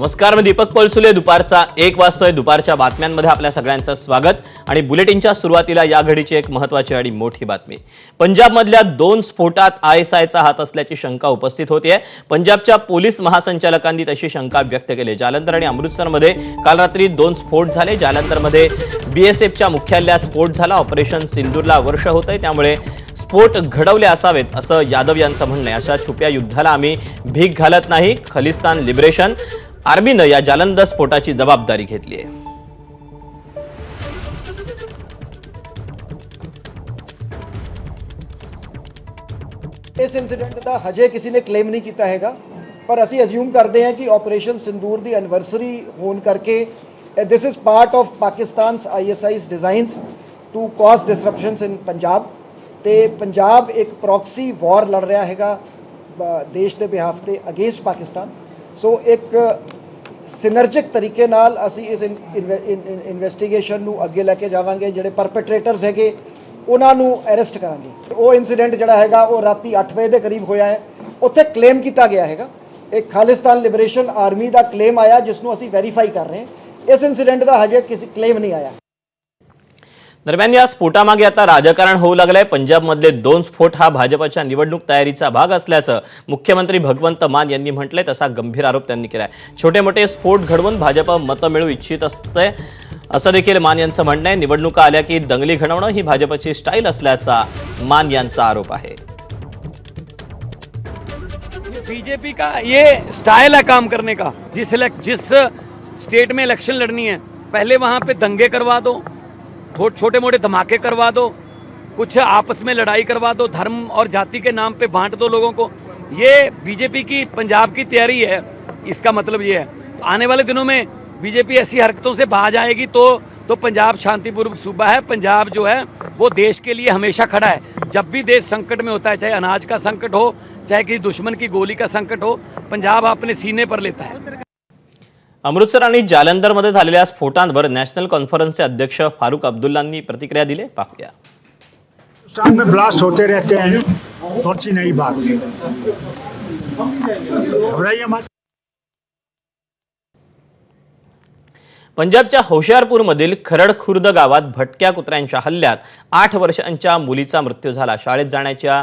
नमस्कार, मी दीपक कोलसुले. दुपारचा 1 वाजतोय. दुपारच्या बातम्यांमध्ये आपल्या सगळ्यांचं स्वागत. आणि बुलेटिनच्या सुरुवातीला या घडीची एक महत्त्वाची आणि मोठी बातमी. पंजाबमधल्या 2 स्फोटात आयएसआयचा हात असल्याची शंका उपस्थित होतीये. पंजाबच्या पोलीस महासंचालकांनी तशी शंका व्यक्त केली. जालंधर आणि अमृतसरमध्ये काल रात्री 2 स्फोट झाले. जालंधरमध्ये बीएसएफच्या मुख्यालयात स्फोट झाला. ऑपरेशन सिंदूरला वर्ष होतंय, त्यामुळे स्फोट घडवले असावेत असं यादव यांचं म्हणणं आहे. अशा छुप्या युद्धाला आम्ही भीक घालत नाही. खलिस्तान लिबरेशन आर्मीनं या जालंधर स्फोटाची जबाबदारी घेतली आहे. इस इंसिडेंट का हजे किसी ने क्लेम नहीं किया हैगा, पर असी अज्यूम करते हैं कि ऑपरेशन सिंदूर दी एनिवर्सरी होने करके this is part of Pakistan ISI's designs to cause disruptions in Punjab. ते पंजाब एक प्रॉक्सी वॉर लड़ रहा हैगा देश के बिहाफ ते अगेंस्ट पाकिस्तान। सो एक सिनर्जिक तरीके नाल असी इस इन्वेस्टिगेशन नू अगे लेके जावांगे। जिहड़े परपेट्रेटर्स हैगे उन्हां नू अरेस्ट करांगे। वो इंसीडेंट जिहड़ा हैगा वो राती 8 बजे के करीब होया है। उत्थे क्लेम किया गया हैगा, एक खालिस्तान लिबरेशन आर्मी का क्लेम आया जिसनों असी वेरीफाई कर रहे हैं। इस इंसीडेंट का हजे किसी क्लेम नहीं आया। दरम्यान या स्फोटामागे आता राजकारण होऊ लागलंय. पंजाबमधले 2 स्फोट हा भाजपच्या निवडणूक तयारीचा भाग असल्याचं मुख्यमंत्री भगवंत मान यांनी म्हटलंय. तसा गंभीर आरोप त्यांनी केलाय. छोटे मोठे स्फोट घडवून भाजप मतं मिळवू इच्छित असते असं देखील मान यांचं म्हणणं आहे. निवडणुका आल्या की दंगली घडवणं ही भाजपची स्टाईल असल्याचा मान यांचा आरोप आहे. बीजेपी का ये स्टाइल है काम करने का। जिस स्टेट में इलेक्शन लड़नी है पहले वहां पे दंगे करवा दो, छोटे मोटे धमाके करवा दो, कुछ आपस में लड़ाई करवा दो, धर्म और जाति के नाम पे बांट दो लोगों को। ये बीजेपी की पंजाब की तैयारी है। इसका मतलब ये है आने वाले दिनों में बीजेपी ऐसी हरकतों से बाहर जाएगी तो पंजाब शांतिपूर्वक सूबा है। पंजाब जो है वो देश के लिए हमेशा खड़ा है। जब भी देश संकट में होता है, चाहे अनाज का संकट हो, चाहे किसी दुश्मन की गोली का संकट हो, पंजाब अपने सीने पर लेता है। अमृतसर आणि जालंधरमध्ये झालेल्या स्फोटांवर नॅशनल कॉन्फरन्सचे अध्यक्ष फारूक अब्दुल्लांनी प्रतिक्रिया दिली. पाहूया. पाकिस्तान में ब्लास्ट होते रहते हैं, कौन सी नई बात है? घबराइए मत। पंजाबच्या होशियारपूरमधील खरड खुर्द गावात भटक्या कुत्र्यांच्या हल्ल्यात 8 वर्षांच्या मुलीचा मृत्यू झाला. शाळेत जाण्याच्या